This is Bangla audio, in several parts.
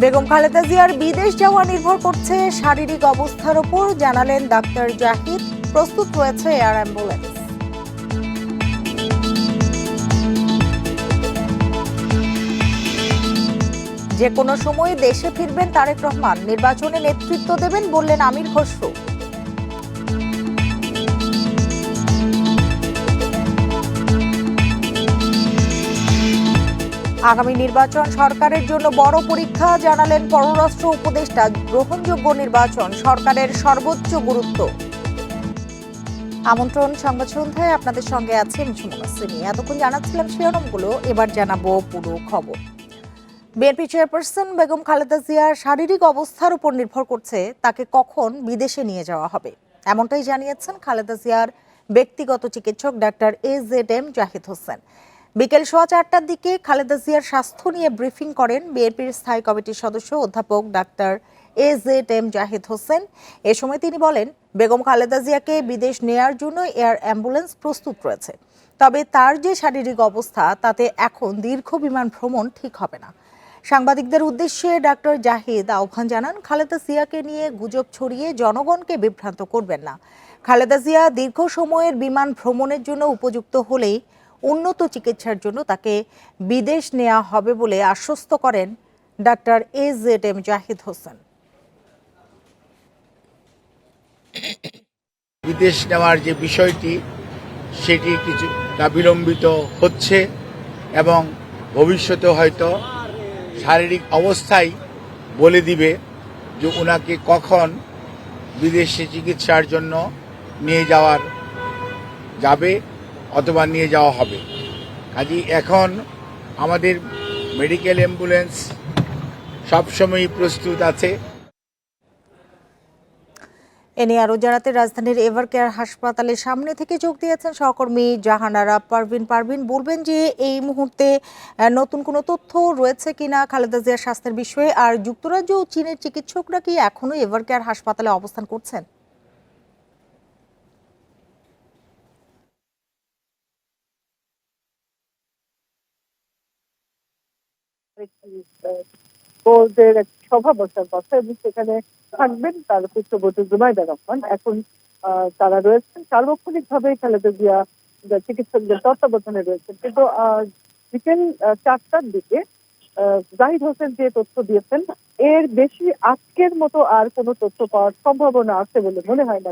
বেগম খালেদা জিয়ার বিদেশ যাওয়া নির্ভর করছে শারীরিক অবস্থার উপর, জানালেন ডাক্তার জাহিদ। প্রস্তুত রয়েছে এয়ার অ্যাম্বুলেন্স। যে কোনো সময় দেশে ফিরবেন তারেক রহমান, নির্বাচনে নেতৃত্ব দেবেন বললেন আমির খসরু। আগামী নির্বাচন সরকারের জন্য বড় পরীক্ষা, জানালেন পররাষ্ট্র উপদেষ্টা। গ্রহণযোগ্য নির্বাচন সরকারের সর্বোচ্চ গুরুত্ব। আমন্ত্রণ সংবাদ সন্ধ্যায়, আপনাদের সঙ্গে আছে মিঠুমনি। এতক্ষণ জানাচ্ছিলাম শিরোনামগুলো, এবার জানাবো পুরো খবর। বিএনপি চেয়ারপারসন বেগম খালেদা জিয়ার শারীরিক অবস্থার উপর নির্ভর করছে তাকে কখন বিদেশে নিয়ে যাওয়া হবে, এমনটাই জানিয়েছেন খালেদা জিয়ার ব্যক্তিগত চিকিৎসক ডাক্তার AZM জাহিদ হোসেন। বিকেল 4:15টার দিকে খালেদা জিয়ার স্বাস্থ্য নিয়ে ব্রিফিং করেন বিএনপির স্থায়ী কমিটির সদস্য অধ্যাপক ডাক্তার AZM জাহিদ হোসেন। এ সময় তিনি বলেন, বেগম খালেদা জিয়াকে বিদেশ নেয়ার জন্য এয়ার অ্যাম্বুলেন্স প্রস্তুত রয়েছে, তবে তার যে শারীরিক অবস্থা তাতে এখন দীর্ঘ বিমান ভ্রমণ ঠিক হবে না। সাংবাদিকদের উদ্দেশ্যে ডাক্তার জাহিদ আহ্বান জানান, খালেদা জিয়াকে নিয়ে গুজব ছড়িয়ে জনগণকে বিভ্রান্ত করবেন না। খালেদা জিয়া দীর্ঘ সময়ের বিমান ভ্রমণের জন্য উপযুক্ত হলেই উন্নত চিকিৎসার জন্য তাকে বিদেশ নেওয়া হবে বলে আশ্বস্ত করেন ডাক্তার AZM জাহিদ হোসেন। বিদেশ নেওয়ার যে বিষয়টি সেটি কিছুটা বিলম্বিত হচ্ছে এবং ভবিষ্যতে হয়তো শারীরিক অবস্থায় বলে দিবে যে ওনাকে কখন বিদেশে চিকিৎসার জন্য নিয়ে যাবে অথবা নিয়ে যাওয়া হবে। কাজেই এখন আমাদের মেডিকেল অ্যাম্বুলেন্স সবসময়ই প্রস্তুত আছে। এ নিয়ে আরো জানাতে রাজধানীর এভার কেয়ার হাসপাতালের সামনে থেকে যোগ দিয়েছেন সহকর্মী জাহানারা পারভিন। বলবেন যে এই মুহূর্তে নতুন কোনো তথ্য রয়েছে কিনা খালেদা জিয়ার স্বাস্থ্যের বিষয়ে, আর যুক্তরাজ্য ও চীনের চিকিৎসকরা কি এখনো এভার কেয়ার হাসপাতালে অবস্থান করছেন? বোর্ডের সভা বসার কথা এবং সেখানে থাকবেন তার পুত্রবধূ জুবাইদা রহমান। এখন তারা রয়েছেন সার্বক্ষণিকভাবে খালেদা জিয়া চিকিৎসকদের তত্ত্বাবধানে রয়েছেন। কিন্তু বিকেল 4টার দিকে জাহিদ হোসেন যে তথ্য দিয়েছেন, এর বেশি আজকের মতো আর কোনো তথ্য পাওয়ার সম্ভাবনা আছে বলে মনে হয় না।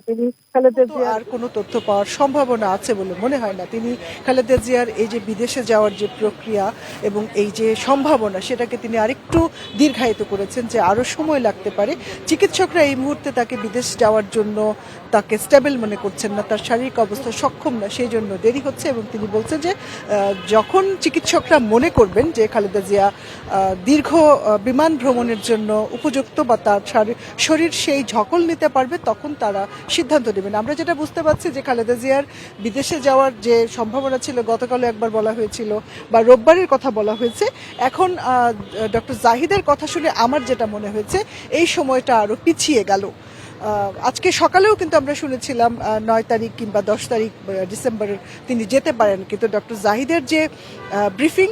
তিনি খালেদা জিয়ার এই যে বিদেশে যাওয়ার যে প্রক্রিয়া এবং এই যে সম্ভাবনা, সেটাকে তিনি আরেকটু দীর্ঘায়িত করেছেন যে আরো সময় লাগতে পারে। চিকিৎসকরা এই মুহূর্তে তাকে বিদেশ যাওয়ার জন্য তাকে স্টেবল মনে করছেন না, তার শারীরিক অবস্থা সক্ষম না, সেই জন্য দেরি হচ্ছে। এবং তিনি বলছেন যে যখন চিকিৎসকরা মনে করবেন যে খালেদা জিয়া দীর্ঘ বিমান ভ্রমণের জন্য উপযুক্ত বা তার শরীর সেই ঝকল নিতে পারবে, তখন তারা সিদ্ধান্ত নেবেন। আমরা যেটা বুঝতে পারছি যে খালেদা জিয়ার বিদেশে যাওয়ার যে সম্ভাবনা ছিল, গতকালও একবার বলা হয়েছিল বা রোববারের কথা বলা হয়েছে, এখন ডক্টর জাহিদের কথা শুনে আমার যেটা মনে হয়েছে এই সময়টা আরো পিছিয়ে গেল। আজকে সকালেও কিন্তু আমরা শুনেছিলাম 9 তারিখ কিংবা 10 তারিখ ডিসেম্বরের তিনি যেতে পারেন, কিন্তু ডক্টর জাহিদের যে ব্রিফিং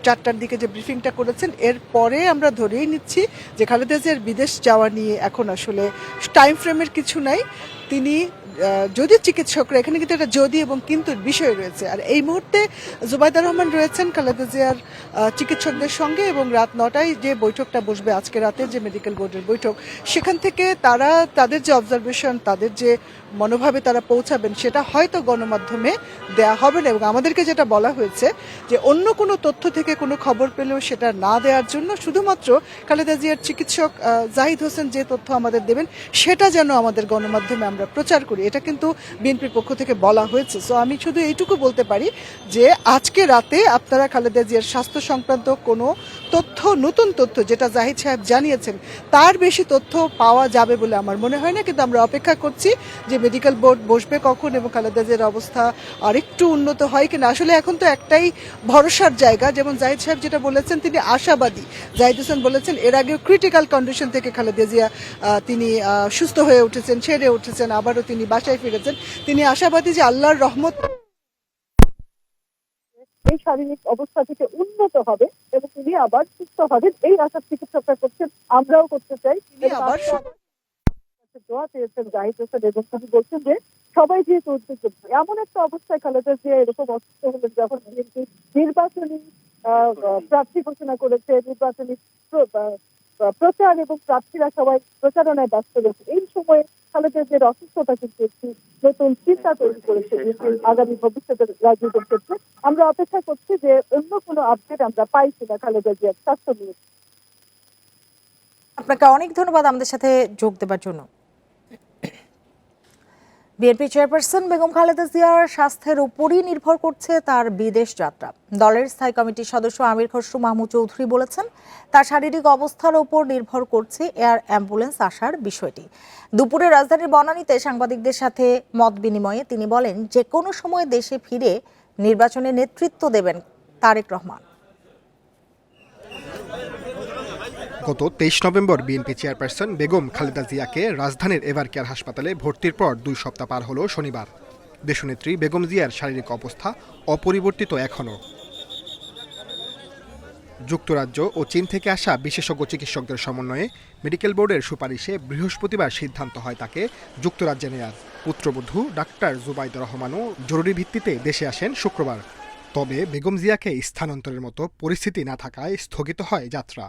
4টার দিকে যে ব্রিফিংটা করেছেন, এর পরে আমরা ধরেই নিচ্ছি যে খালেদা জিয়ার বিদেশ যাওয়া নিয়ে এখন আসলে টাইম ফ্রেমের কিছু নাই। তিনি যদি চিকিৎসকরা, এখানে কিন্তু একটা যদি এবং কিন্তুর বিষয় রয়েছে, আর এই মুহূর্তে জুবাইদা রহমান রয়েছেন খালেদা জিয়ার চিকিৎসকদের সঙ্গে এবং রাত 9টায় যে বৈঠকটা বসবে, আজকে রাতে যে মেডিকেল বোর্ডের বৈঠক, সেখান থেকে তারা তাদের যে অবজারভেশন, তাদের যে মনোভাবে তারা পৌঁছাবেন, সেটা হয়তো গণমাধ্যমে দেয়া হবে না। এবং আমাদেরকে যেটা বলা হয়েছে যে অন্য কোনো তথ্য থেকে কোনো খবর পেলেও সেটা না দেওয়ার জন্য শুধুমাত্র খালেদা জিয়ার চিকিৎসক জাহিদ হোসেন যে তথ্য আমাদের দেবেন সেটা যেন আমাদের গণমাধ্যমে আমরা প্রচার করি, এটা কিন্তু বিএনপির পক্ষ থেকে বলা হয়েছে। সো আমি শুধু এইটুকু বলতে পারি যে আজকে রাতে আপনারা খালেদা জিয়ার স্বাস্থ্য সংক্রান্ত কোনো তথ্য, নতুন তথ্য যেটা জাহিদ সাহেব জানিয়েছেন, তার বেশি তথ্য পাওয়া যাবে বলে আমার মনে হয় না। কিন্তু আমরা অপেক্ষা করছি যে মেডিকেল বোর্ড বসবে কখন এবং খালেদা জিয়ার অবস্থা আরেকটু উন্নত হয় কিনা। আসলে এখন তো একটাই ভরসার জায়গা, যেমন জাহিদ সাহেব যেটা বলেছেন তিনি আশাবাদী। জাহিদ হোসেন বলেছেন এর আগেও ক্রিটিক্যাল কন্ডিশন থেকে খালেদা জিয়া তিনি সুস্থ হয়ে উঠেছেন, ছেড়ে উঠেছেন, আবারও তিনি বাসায় ফিরেছেন। তিনি আশাবাদী যে আল্লাহর রহমত এই শারীরিক অবস্থা থেকে উন্নত হবে এবং তিনি আবার সুস্থ হবেন, এই আশা চিকিৎসকরা করছেন, আমরাও করতে চাই। তিনি আবার দোয়া পেয়েছেন জাহিদ হোসেন এবং তিনি বলছেন যে সবাই যেহেতু উদ্যোগ, এমন একটা অবস্থায় খালেদা জিয়া এরকম অসুস্থ হলেন যখন বিএনপি নির্বাচনী প্রার্থী ঘোষণা করেছে, নির্বাচনী প্রচার এবং প্রার্থীরা সবাই প্রচারণায় ব্যস্ত রয়েছে, এই সময়ে খালেদা জিয়ার অসুস্থতা কিন্তু একটি নতুন চিন্তা তৈরি করেছে আগামী ভবিষ্যতের রাজনীতির ক্ষেত্রে। আমরা অপেক্ষা করছি যে অন্য কোনো আপডেট আমরা পাই কিনা খালেদা জিয়ার স্বাস্থ্য নিয়ে। আপনাকে অনেক ধন্যবাদ আমাদের সাথে যোগ দেবার জন্য। বিএনপি চেয়ারপারসন বেগম খালেদা জিয়ার স্বাস্থ্যের উপরই নির্ভর করছে তার বিদেশ যাত্রা। দলের স্থায়ী কমিটির সদস্য আমির খসরু মাহমুদ চৌধুরী বলেছেন, তার শারীরিক অবস্থার উপর নির্ভর করছে এয়ার অ্যাম্বুলেন্স আসার বিষয়টি। দুপুরে রাজধানীর বনানীতে সাংবাদিকদের সাথে মত বিনিময়ে তিনি বলেন, যে কোনো সময় দেশে ফিরে নির্বাচনে নেতৃত্ব দেবেন তারেক রহমান। গত 23 November BNP chairperson Begum Khaleda জিয়াকে রাজধানীর এভারকেয়ার হাসপাতালে ভর্তির পর 2 সপ্তাহ পার হলো শনিবার। দেশনেত্রী বেগম জিয়ার শারীরিক অবস্থা অপরিবর্তিত এখনও। যুক্তরাজ্য ও চীন থেকে আসা বিশেষজ্ঞ চিকিৎসকদের সমন্বয়ে মেডিকেল বোর্ডের সুপারিশে বৃহস্পতিবার সিদ্ধান্ত হয় তাকে যুক্তরাজ্যে নেয়ার। পুত্রবধূ ডাক্তার জুবাইদা রহমানও জরুরি ভিত্তিতে দেশে আসেন শুক্রবার। তবে বেগম জিয়াকে স্থানান্তরের মতো পরিস্থিতি না থাকায় স্থগিত হয় যাত্রা।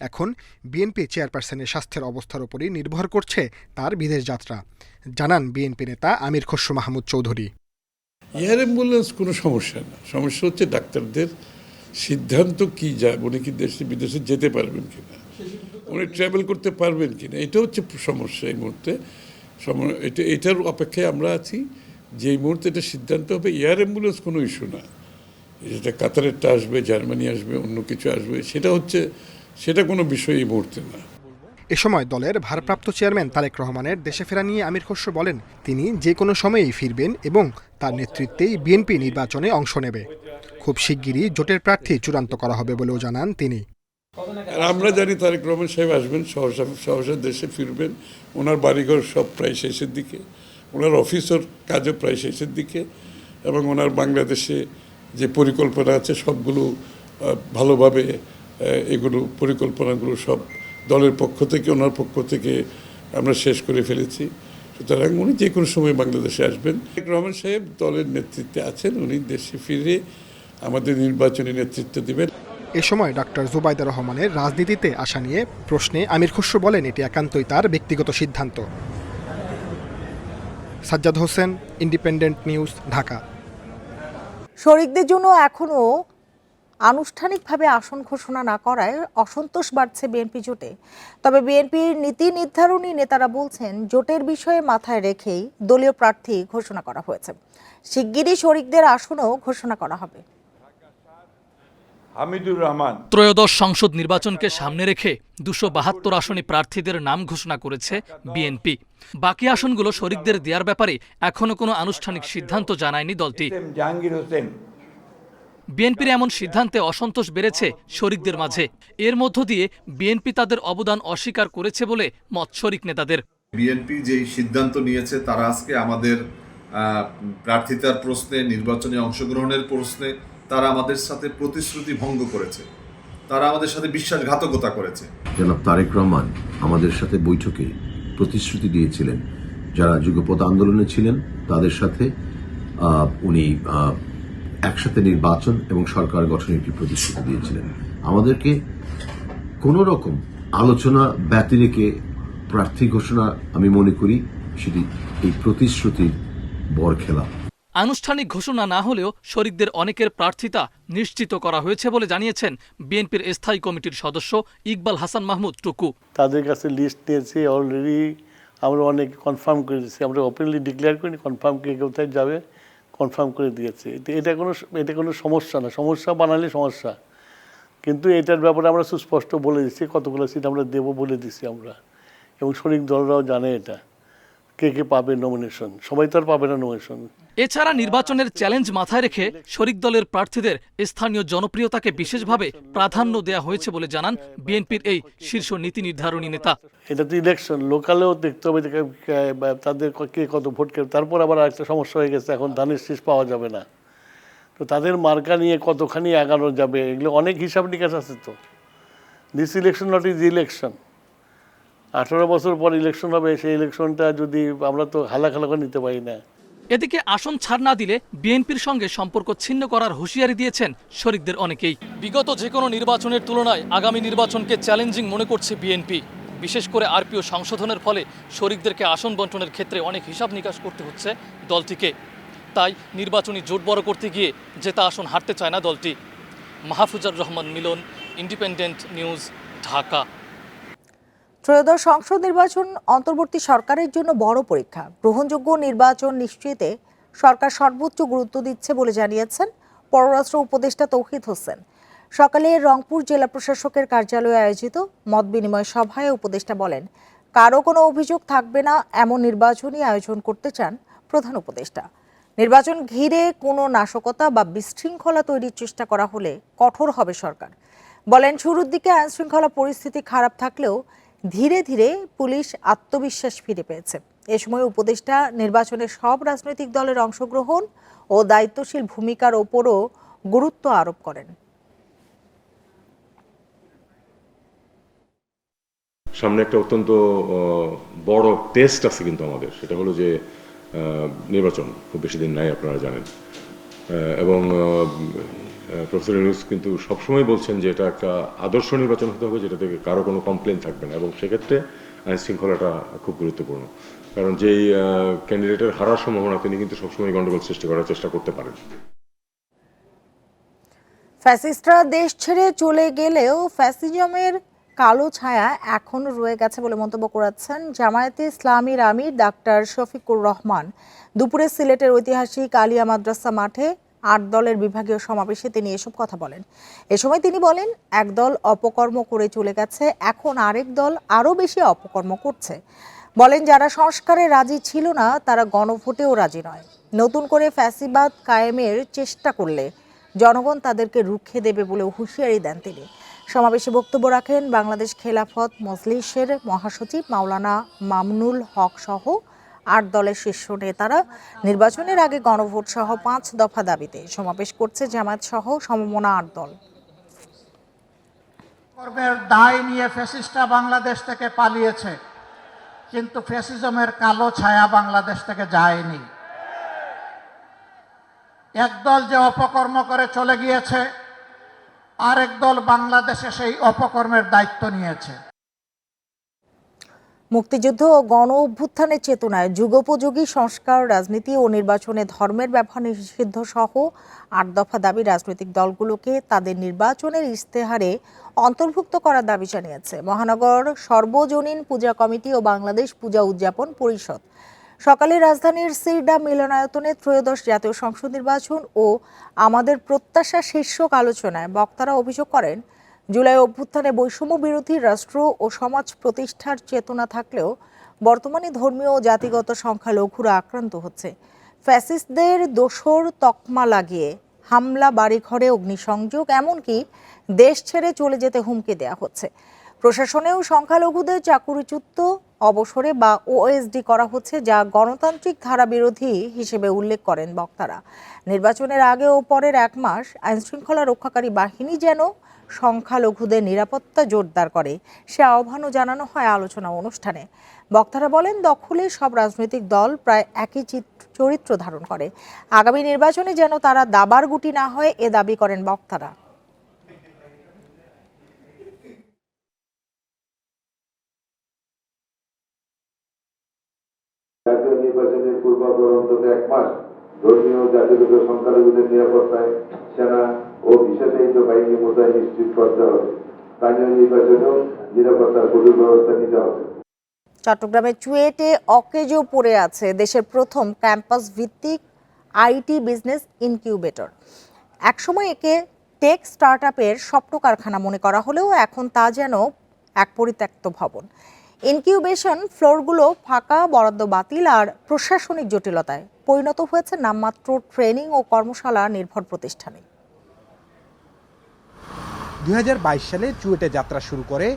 এখন বিএনপি চেয়ারপারসনের স্বাস্থ্যের অবস্থার উপরই নির্ভর করছে তার বিদেশ যাত্রা, জানান বিএনপি নেতা আমির খসরু মাহমুদ চৌধুরী। এয়ার অ্যাম্বুলেন্স কোনো সমস্যা না, সমস্যা হচ্ছে ডাক্তারদের সিদ্ধান্ত কি যায়, উনি কি দেশে বিদেশে যেতে পারবেন কিনা, উনি ট্রাভেল করতে পারবেন কিনা, এটা হচ্ছে সমস্যা এই মুহূর্তে। এটার অপেক্ষায় আমরা আছি যে এই মুহূর্তে এটা সিদ্ধান্ত হবে। এয়ার অ্যাম্বুলেন্স কোনো ইস্যু না, যেটা কাতারেরটা আসবে, জার্মানি আসবে, অন্য কিছু আসবে, সেটা কোনো বিষয় এই মুহূর্তে না। এ সময় দলের ভারপ্রাপ্ত চেয়ারম্যান তারেক রহমানের দেশে ফেরা নিয়ে আমির খসরু বলেন, তিনি যে কোনো সময়েই ফিরবেন এবং তার নেতৃত্বেই বিএনপি নির্বাচনে অংশ নেবে। খুব শিগগিরই জোটের প্রার্থী চূড়ান্ত করা হবে বলেও জানান তিনি। আর আমরা জানি তারেক রহমান সাহেব আসবেন, সহসা দেশে ফিরবেন। ওনার বাড়িঘর সব প্রায় শেষের দিকে, ওনার অফিসের কাজও প্রায় শেষের দিকে, এবং ওনার বাংলাদেশে যে পরিকল্পনা আছে সবগুলো ভালোভাবে এগুলো পরিকল্পনাগুলো সব দলের পক্ষ থেকে, ওনার পক্ষ থেকে আমরা শেষ করে ফেলেছি। সুতরাং উনি যে কোনো সময় বাংলাদেশে আসবেন। তারেক রহমান সাহেব দলের নেতৃত্বে আছেন, উনি দেশে ফিরে আমাদের নির্বাচনী নেতৃত্ব দেবেন। এ সময় ডাক্তার জুবাইদা রহমানের রাজনীতিতে আসা নিয়ে প্রশ্নে আমির খসরু বলেন, এটি একান্তই তার ব্যক্তিগত সিদ্ধান্ত। Sajjad Hossain, Independent News, Dhaka. শরিকদের জন্য এখনো আনুষ্ঠানিকভাবে আসন ঘোষণা না করায় অসন্তোষ বাড়ছে বিএনপি জোটে। তবে বিএনপির নীতি নির্ধারণী নেতারা বলছেন, জোটের বিষয়ে মাথায় রেখেই দলীয় প্রার্থী ঘোষণা করা হয়েছে। শিগগিরই শরিকদের আসনও ঘোষণা করা হবে। হামিদুর রহমান। ত্রয়োদশ সংসদ নির্বাচনকে সামনে রেখে 272 আসনে প্রার্থীদের নাম ঘোষণা করেছে বিএনপি। বাকি আসনগুলো শরিকদের দেওয়ার ব্যাপারে এখনো কোনো আনুষ্ঠানিক সিদ্ধান্ত জানায়নি দলটি। জাহাঙ্গীর হোসেন। বিএনপির এমন সিদ্ধান্তে অসন্তোষ বেড়েছে শরিকদের মাঝে। এর মধ্য দিয়ে বিএনপি তাদের অবদান অস্বীকার করেছে বলে মত শরিক নেতাদের। বিএনপি যেই সিদ্ধান্ত নিয়েছে, তারা আজকে আমাদের প্রার্থিতার প্রশ্নে, নির্বাচনে অংশগ্রহণের প্রশ্নে তারা আমাদের সাথে প্রতিশ্রুতি ভঙ্গ করেছে, তারা আমাদের সাথে বিশ্বাসঘাতকতা করেছে। জনাব তারেক রহমান আমাদের সাথে বৈঠকে প্রতিশ্রুতি দিয়েছিলেন, যারা যুগপৎ আন্দোলনে ছিলেন তাদের সাথে উনি একসাথে নির্বাচন এবং সরকার গঠনের একটি প্রতিশ্রুতি দিয়েছিলেন। আমাদেরকে কোন রকম আলোচনা ব্যতি রেখে প্রার্থী ঘোষণা, আমি মনে করি সেটি এই প্রতিশ্রুতির বরখেলা। আনুষ্ঠানিক ঘোষণা না হলেও শরিকদের অনেকের প্রার্থিতা নিশ্চিত করা হয়েছে বলে জানিয়েছেন বিএনপির স্থায়ী কমিটির সদস্য ইকবাল হাসান মাহমুদ টুকু। তাদের কাছে লিস্ট নিয়েছি অলরেডি, আমরা অনেক কনফার্ম করে দিয়েছি, আমরা ওপেনলি ডিক্লেয়ার করিনি, কনফার্ম কে কোথায় যাবে কনফার্ম করে দিয়েছি। এটা কোনো সমস্যা না, সমস্যা বানালে সমস্যা, কিন্তু এটার ব্যাপারে আমরা সুস্পষ্ট বলে দিচ্ছি কতগুলো সিট আমরা দেবো বলে দিচ্ছি আমরা, এবং শরিক দলরাও জানে এটা কে কে পাবে নমিনেশন, সবাই তো আর পাবে না নমিনেশন। এছাড়া নির্বাচনের চ্যালেঞ্জ মাথায় রেখে শরিক দলের প্রার্থীদের স্থানীয় জনপ্রিয়তাকে বিশেষভাবে প্রাধান্য দেওয়া হয়েছে বলে জানান বিএনপির এই শীর্ষ নীতি নির্ধারণী নেতা। এটা তো ইলেকশন, লোকালেও দেখতে হবে তাদের কে কত ভোট, তারপর আবার একটা সমস্যা হয়ে গেছে, এখন ধানের শীষ পাওয়া যাবে না, তো তাদের মার্কা নিয়ে কতখানি এগানো যাবে এগুলো অনেক হিসাব নিকাশ আছে তো। This election not is election. 18 বছর পর ইলেকশন হবে, সেই ইলেকশনটা যদি আমরা তো হালাখালা করে নিতে পারি না। এদিকে আসন ছাড় না দিলে বিএনপির সঙ্গে সম্পর্ক ছিন্ন করার হুঁশিয়ারি দিয়েছেন শরিকদের অনেকেই। বিগত যে কোনো নির্বাচনের তুলনায় আগামী নির্বাচনকে চ্যালেঞ্জিং মনে করছে বিএনপি। বিশেষ করে আরপিও সংশোধনের ফলে শরিকদেরকে আসন বণ্টনের ক্ষেত্রে অনেক হিসাব নিকাশ করতে হচ্ছে দলটিকে। তাই নির্বাচনী জোট বড় করতে গিয়ে জেতা আসন হারতে চায় না দলটি। মাহফুজার রহমান মিলন, ইন্ডিপেন্ডেন্ট নিউজ, ঢাকা। ত্রয়োদশ সংসদ নির্বাচন অন্তর্বর্তী সরকারের জন্য বড় পরীক্ষা। গ্রহণযোগ্য নির্বাচন নিশ্চিতে সরকার সর্বোচ্চ গুরুত্ব দিচ্ছে বলে জানিয়েছেন পররাষ্ট্র উপদেষ্টা তৌহিদ হোসেন। সকালে রংপুর জেলা প্রশাসকের কার্যালয়ে আয়োজিত মত বিনিময় সভায় উপদেষ্টা বলেন, কারো কোনো অভিযোগ থাকবে না এমন নির্বাচনী আয়োজন করতে চান প্রধান উপদেষ্টা। নির্বাচন ঘিরে কোনো নাশকতা বা বিশৃঙ্খলা তৈরির চেষ্টা করা হলে কঠোর হবে সরকার। বলেন, শুরুর দিকে আইনশৃঙ্খলা পরিস্থিতি খারাপ থাকলেও ধীরে ধীরে পুলিশ আত্মবিশ্বাস ফিরে পেয়েছে। এ সময় উপদেষ্টা নির্বাচনে সব রাজনৈতিক দলের অংশগ্রহণ ও দায়িত্বশীল ভূমিকার ওপরও গুরুত্ব আরোপ করেন। সামনে একটা অত্যন্ত বড় টেস্ট আছে কিন্তু আমাদের, সেটা হলো যে নির্বাচন খুব বেশি দিন নাই, আপনারা জানেন। এবং প্রফেসর ইউনূস কিন্তু সবসময় বলছেন যে এটা একটা আদর্শ নির্বাচন হতে হবে, যেটা থেকে কারো কোনো কমপ্লেন থাকবে না। এবং সেক্ষেত্রে আইন শৃঙ্খলাটা খুব গুরুত্বপূর্ণ, কারণ যেই ক্যান্ডিডেটের হারার সম্ভাবনা তিনি কিন্তু সবসময় গন্ডগোল সৃষ্টি করার চেষ্টা করতে পারেন। ফ্যাসিস্টরা দেশ ছেড়ে চলে গেলেও ফ্যাসিজমের কালো ছায়া এখনো রয়ে গেছে বলে মন্তব্য করেছেন জামায়াতে ইসলামীর আমির ডাক্তার শফিকুর রহমান। দুপুরে সিলেটের ঐতিহাসিক আলিয়া মাদ্রাসা মাঠে 8 দলের বিভাগীয় সমাবেশে তিনি এসব কথা বলেন। এ সময় তিনি বলেন, এক দল অপকর্ম করে চলে গেছে, এখন আরেক দল আরও বেশি অপকর্ম করছে। বলেন, যারা সংস্কারে রাজি ছিল না তারা গণভোটেও রাজি নয়। নতুন করে ফ্যাসিবাদ কায়েমের চেষ্টা করলে জনগণ তাদেরকে রুখে দেবে বলে হুঁশিয়ারি দেন তিনি। সমাবেশে বক্তব্য রাখেন বাংলাদেশ খেলাফত মজলিসের মহাসচিব মাওলানা মামুনুল হক সহ 8 দলের শীর্ষ নেতারা। নির্বাচনের আগে গণভোট সহ 5 দফা দাবিতে সমাবেশ করছে জামায়াত সহ সমমনা 8 দল। কর্মের দায় নিয়ে ফ্যাসিস্টরা বাংলাদেশ থেকে পালিয়েছে, কিন্তু ফ্যাসিজমের কালো ছায়া বাংলাদেশ থেকে যায়নি। একদল যে অপকর্ম করে চলে গিয়েছে, আরেক দল বাংলাদেশে সেই অপকর্মের দায়িত্ব নিয়েছে। মুক্তিযুদ্ধ ও গণ অভ্যুত্থানের চেতনায় যুগোপযোগী সংস্কার, রাজনীতি ও নির্বাচনে ধর্মের ব্যবহার নিষিদ্ধ সহ 8 দফা দাবি রাজনৈতিক দলগুলোকে তাদের নির্বাচনের ইশতেহারে অন্তর্ভুক্ত করার দাবি জানিয়েছে মহানগর সর্বজনীন পূজা কমিটি ও বাংলাদেশ পূজা উদযাপন পরিষদ। সকালে রাজধানীর সিরডা মিলনায়তনে ত্রয়োদশ জাতীয় সংসদ নির্বাচন ও আমাদের প্রত্যাশা শীর্ষক আলোচনায় বক্তারা অভিযোগ করেন, জুলাই অভ্যুত্থানে বৈষম্য বিরোধী রাষ্ট্র ও সমাজ প্রতিষ্ঠার চেতনা থাকলেও বর্তমানে ধর্মীয় ও জাতিগত সংখ্যালঘুরা আক্রান্ত হচ্ছে। ফ্যাসিস্টদের দোসর তকমা লাগিয়ে হামলা, বাড়িঘরে অগ্নিসংযোগ, এমনকি দেশ ছেড়ে চলে যেতে হুমকি দেওয়া হচ্ছে। প্রশাসনেও সংখ্যালঘুদের চাকুরিচ্যুত, অবসরে বা ওএসডি করা হচ্ছে, যা গণতান্ত্রিক ধারা বিরোধী হিসেবে উল্লেখ করেন বক্তারা। নির্বাচনের আগে ও পরের 1 মাস আইনশৃঙ্খলা রক্ষাকারী বাহিনী যেন সংখ্যালঘুদের নিরাপত্তা জোরদার করে, সে আহ্বানও জানানো হয় আলোচনা অনুষ্ঠানে। বক্তারা বলেন, দখলে সব রাজনৈতিক দল প্রায় একই চরিত্র ধারণ করে। আগামী নির্বাচনে যেন তারা দাবার গুটি না হয়, এ দাবি করেন বক্তারা। জাতীয় নির্বাচনের পূর্বাপর অন্তত 1 মাস ধর্মীয় জাতিগত সংখ্যালঘুদের নিরাপত্তায় সেনা ও বিশেষায়িত বাহিনী মোতায়েন নিশ্চিত করতে হবে। স্থানীয় নির্বাচনেও নিরাপত্তার কঠোর ব্যবস্থা নিতে হবে। চট্টগ্রামের চুয়েটে অকেজো পড়ে আছে দেশের প্রথম ক্যাম্পাস ভিত্তিক আইটি বিজনেস ইনকিউবেটর। একসময় একে টেক স্টার্টআপের স্বপ্ন কারখানা মনে করা হলেও এখন তা যেন এক পরিত্যক্ত ভবন। ইনকিউবেশন ফ্লোরগুলো ফাঁকা, বরাদ্দ বাতিল আর প্রশাসনিক জটিলতায় পরিণত হয়েছে নামমাত্র ট্রেনিং ও কর্মশালা নির্ভর প্রতিষ্ঠানে। 2022 সালে চুয়েটে যাত্রা শুরু করে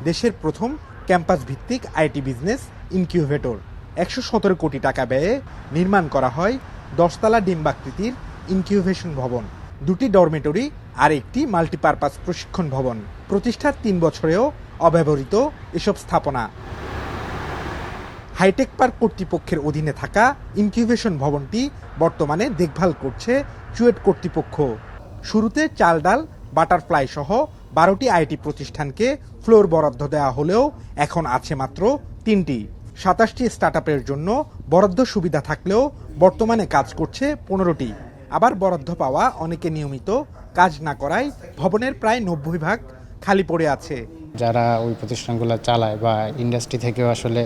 দেশের প্রথম ক্যাম্পাস ভিত্তিক আইটি বিজনেস ইনকিউবেটর। 117 কোটি টাকা ব্যয়ে নির্মাণ করা হয় 10 তলা ডিম্বাকৃতির ইনকিউবেশন ভবন, 2টি ডরমেটরি আর একটি মাল্টিপারপাস প্রশিক্ষণ ভবন। প্রতিষ্ঠার 3 বছরেও অব্যবহৃত এসব স্থাপনা। হাইটেক পার্ক কর্তৃপক্ষের অধীনে থাকা ইনকিউবেশন ভবনটি বর্তমানে দেখভাল করছে চুয়েট কর্তৃপক্ষ। শুরুতে চাল ডাল বাটারফ্লাই সহ 12টি আইটি প্রতিষ্ঠানকে ফ্লোর বরাদ্দ দেওয়া হলেও এখন আছে মাত্র 3টি। 27টি স্টার্টআপের জন্য বরাদ্দ সুবিধা থাকলেও বর্তমানে কাজ করছে 15টি। আবার বরাদ্দ পাওয়া অনেকে নিয়মিত কাজ না করায় ভবনের প্রায় 90% খালি পড়ে আছে। যারা ওই প্রতিষ্ঠানগুলো চালায় বা ইন্ডাস্ট্রি থেকেও আসলে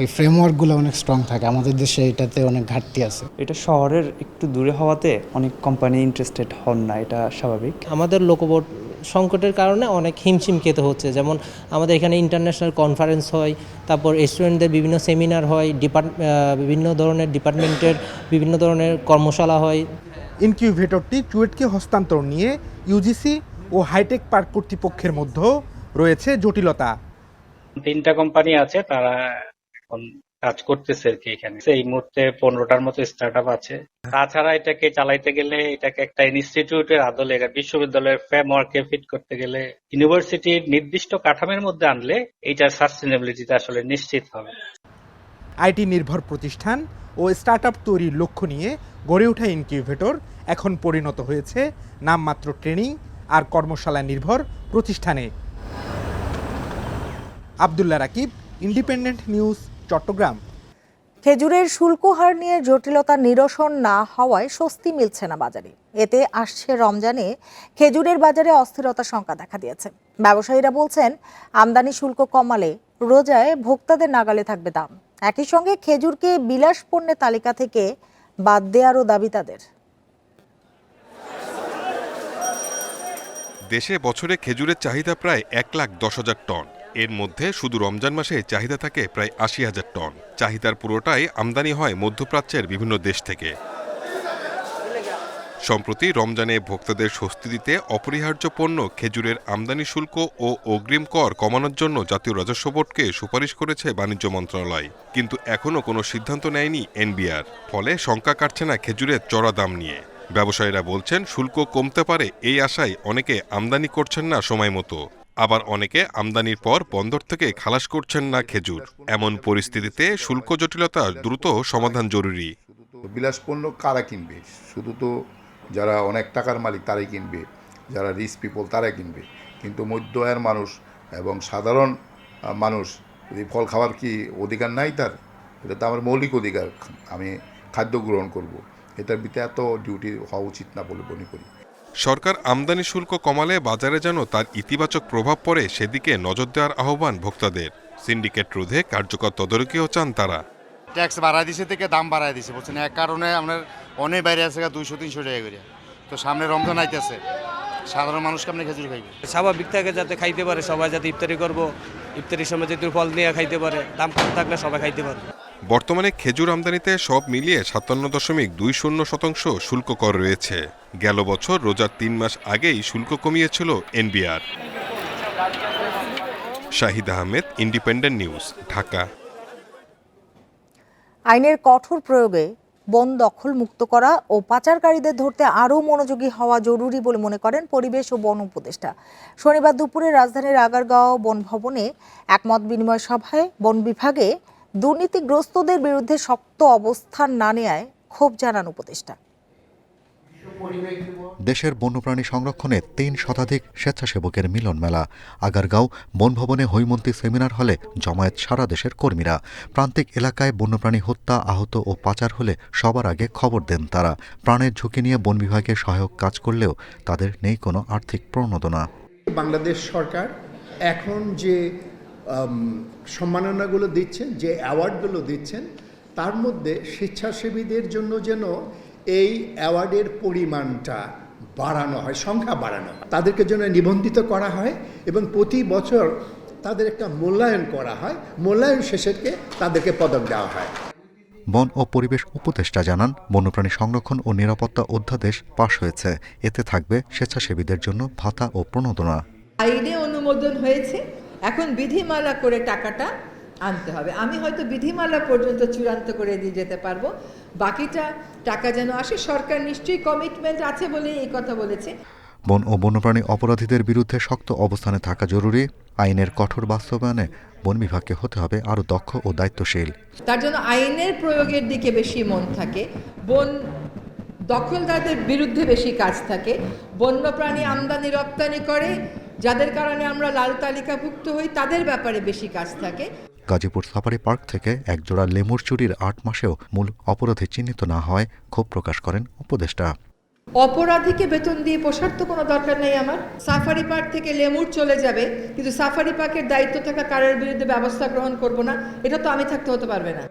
ওই ফ্রেমওয়ার্কগুলো অনেক স্ট্রং থাকে, আমাদের দেশে এটাতে অনেক ঘাটতি আছে। এটা শহরের একটু দূরে হওয়াতে অনেক কোম্পানি ইন্টারেস্টেড হন না, এটা স্বাভাবিক। আমাদের লোকবট সংকটের কারণে অনেক হিমশিম খেতে হচ্ছে। যেমন আমাদের এখানে ইন্টারন্যাশনাল কনফারেন্স হয়, তারপর স্টুডেন্টদের বিভিন্ন সেমিনার হয়, বিভিন্ন ধরনের ডিপার্টমেন্টের বিভিন্ন ধরনের কর্মশালা হয়। ইনকিউবেটরটি চুয়েটকে হস্তান্তর নিয়ে ইউজিসি ও হাইটেক পার্ক কর্তৃপক্ষের মধ্যে রয়েছে জটিলতা। 3টা কোম্পানি আছে, তারা এখন কাজ করতেছে আর কি। এখানে এই মুহূর্তে 15টার মতো স্টার্টআপ আছে। তাছাড়া এটাকে চালাইতে গেলে, এটাকে একটা ইনস্টিটিউটের আদলে বিশ্ববিদ্যালয়ের ফ্রেমওয়ার্কে ফিট করতে গেলে, ইউনিভার্সিটির নির্দিষ্ট কাঠামোর মধ্যে আনলে এইটার সাস্টেনেবিলিটিটা আসলে নিশ্চিত হবে। আইটি নির্ভর প্রতিষ্ঠান ও স্টার্টআপ তৈরির লক্ষ্য নিয়ে গড়ে ওঠা ইনকিউবেটর এখন পরিণত হয়েছে নামমাত্র ট্রেনিং আর কর্মশালা নির্ভর প্রতিষ্ঠানে। Abdullah Rakib, Independent News, Chittagong. খেজুরের শুল্ক হার নিয়ে জটিলতা নিরসন না হওয়ায় স্বস্তি মিলছে না বাজারে। এতে আসছে রমজানে খেজুরের বাজারে অস্থিরতার শঙ্কা দেখা দিয়েছে। ব্যবসায়ীরা বলছেন, আমদানি শুল্ক কমালে রোজায় ভোক্তাদের নাগালে থাকবে দাম। একই সঙ্গে খেজুরকে বিলাস পণ্যের তালিকা থেকে বাদ দেওয়ারও দাবি তাদের। দেশে বছরে খেজুরের চাহিদা প্রায় 1,10,000 টন। এর মধ্যে শুধু রমজান মাসে চাহিদা থাকে প্রায় 80,000 টন। চাহিদার পুরোটাই আমদানি হয় মধ্যপ্রাচ্যের বিভিন্ন দেশ থেকে। সম্প্রতি রমজানে ভোক্তাদের স্বস্তি দিতে অপরিহার্য পণ্য খেজুরের আমদানি শুল্ক ও অগ্রিম কর কমানোর জন্য জাতীয় রাজস্ব বোর্ডকে সুপারিশ করেছে বাণিজ্য মন্ত্রণালয়। কিন্তু এখনও কোনো সিদ্ধান্ত নেয়নি এনবিআর। ফলে শঙ্কা কাটছে না খেজুরের চড়া দাম নিয়ে। ব্যবসায়ীরা বলছেন, শুল্ক কমতে পারে এই আশায় অনেকে আমদানি করছেন না সময় মতো। আবার অনেকে আমদানির পর বন্দর থেকে খালাস করছেন না খেজুর। এমন পরিস্থিতিতে শুল্ক জটিলতা দ্রুত সমাধান জরুরি। বিলাস পণ্য কারা কিনবে? শুধু তো যারা অনেক টাকার মালিক তারাই কিনবে, যারা রিচ পিপল তারাই কিনবে। কিন্তু মধ্য আয়ের মানুষ এবং সাধারণ মানুষ যদি ফল খাওয়ার কি অধিকার নাই তার? এটা তো আমার মৌলিক অধিকার, আমি খাদ্য গ্রহণ করব। এটার ভিতরে এত ডিউটি হওয়া উচিত না বলে মনে করি। সরকার আমদানি শুল্ক কমালে বাজারে যেন তার ইতিবাচক প্রভাব পড়ে সেদিকে নজর দেওয়ার আহ্বান ভোক্তাদের। সিন্ডিকেট রোধে কার্যকর তদারকিও চান তারা। ট্যাক্স বাড়ায় দিছে থেকে দাম বাড়ায় দিছে, বলছেন এক কারণে আপনার অনেক বাইরে আছে 200-300 টাকা করে। তো সামনে রমজান আইতেছে, সাধারণ মানুষ কেমনে খেজুর খাইবে? স্বাভাবিক থাকে যাতে খাইতে পারে সবাই, যাতে ইফতারি করবো, ইফতারির সময় যেহেতু ফল নিয়ে খাইতে পারে, দাম কম থাকলে সবাই খাইতে পারে। বর্তমানে খেজুর আমদানিতে সব মিলিয়ে 57.20% শুল্ক কর রয়েছে। গেল বছর রোজার 3 মাস আগেই শুল্ক কমিয়েছিল NBR. Shahid Ahmed, Independent News, Dhaka. আইনের কঠোর প্রয়োগে বন দখল মুক্ত করা ও পাচারকারীদের ধরতে আরও মনোযোগী হওয়া জরুরি বলে মনে করেন পরিবেশ ও বন উপদেষ্টা। শনিবার দুপুরে রাজধানীর আগারগাঁও বন ভবনে এক মত বিনিময় সভায় বন বিভাগে দুর্নীতিগ্রস্তদের বিরুদ্ধে শক্ত অবস্থান না নেয়ায় ক্ষোভ জানান উপদেষ্টা। দেশের বন্যপ্রাণী সংরক্ষণে 3 শতাধিক স্বেচ্ছাসেবকের মিলন মেলা। আগারগাঁও বনভবনে হৈমন্তী সেমিনার হলে জমায়েত সারা দেশের কর্মীরা। প্রান্তিক এলাকায় বন্যপ্রাণী হত্যা, আহত ও পাচার হলে সবার আগে খবর দেন তারা। প্রাণের ঝুঁকি নিয়ে বন বিভাগের সহায়ক কাজ করলেও তাদের নেই কোনো আর্থিক প্রণোদনা। বাংলাদেশ সরকার এখন যে সম্মাননাগুলো দিচ্ছেন, যে অ্যাওয়ার্ডগুলো দিচ্ছেন, তার মধ্যে স্বেচ্ছাসেবীদের জন্য যেন এই অ্যাওয়ার্ডের পরিমাণটা বাড়ানো হয়, সংখ্যা বাড়ানো হয়, তাদেরকে যেন নিবন্ধিত করা হয় এবং প্রতি বছর তাদের একটা মূল্যায়ন করা হয়, মূল্যায়ন শেষে তাদেরকে পদক দেওয়া হয়। বন ও পরিবেশ উপদেষ্টা জানান, বন্যপ্রাণী সংরক্ষণ ও নিরাপত্তা অধ্যাদেশ পাশ হয়েছে। এতে থাকবে স্বেচ্ছাসেবীদের জন্য ভাতা ও প্রণোদনা। আইনে অনুমোদন হয়েছে, এখন বিধিমালা করে টাকাটা আনতে হবে। আমি হয়তো বিধিমালা পর্যন্ত চূড়ান্ত করে দিয়ে যেতে পারবো, বাকিটা টাকা যেন আসে। সরকার নিশ্চয়ই কমিটমেন্ট আছে বলে এই কথা বলেছে। বন ও বন্যপ্রাণী অপরাধীদের বিরুদ্ধে শক্ত অবস্থানে থাকা জরুরি। আইনের কঠোর বাস্তবায়নে বন বিভাগকে হতে হবে আরও দক্ষ ও দায়িত্বশীল। তার জন্য আইনের প্রয়োগের দিকে বেশি মন থাকে, বন দখলদারদের বিরুদ্ধে বেশি কাজ থাকে, বন্যপ্রাণী আমদানি রপ্তানি করে যাদের কারণে আমরা লাল তালিকাভুক্ত হই তাদের ব্যাপারে বেশি কাজ থাকে। গাজীপুর সাফারি পার্ক থেকে একজোড়া লেমুর চুরির ৮ মাসেও মূল অপরাধী চিহ্নিত না হয় ক্ষোভ প্রকাশ করেন উপদেষ্টা। অপরাধীকে বেতন দিয়ে পোষার তো কোনো দরকার নেই আমার। সাফারি পার্ক থেকে লেমুর চলে যাবে, কিন্তু সাফারি পার্কের দায়িত্ব থাকা কারোর বিরুদ্ধে ব্যবস্থা গ্রহণ করব না, এটা তো আমি থাকতে হতে পারবে না।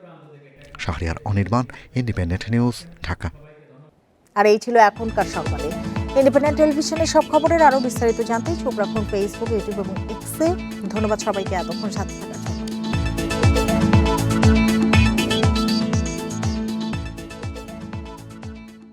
Shahriar Anirban, Independent News, Dhaka. আর এই ছিল এখনকার সংবাদে। ইন্ডিপেন্ডেন্ট টেলিভিশনের সব খবরের আরও বিস্তারিত জানতে চোখ রাখুন ফেসবুক, ইউটিউব এবং এক্সে। ধন্যবাদ সবাইকে এতক্ষণ সাথে থাকার জন্য।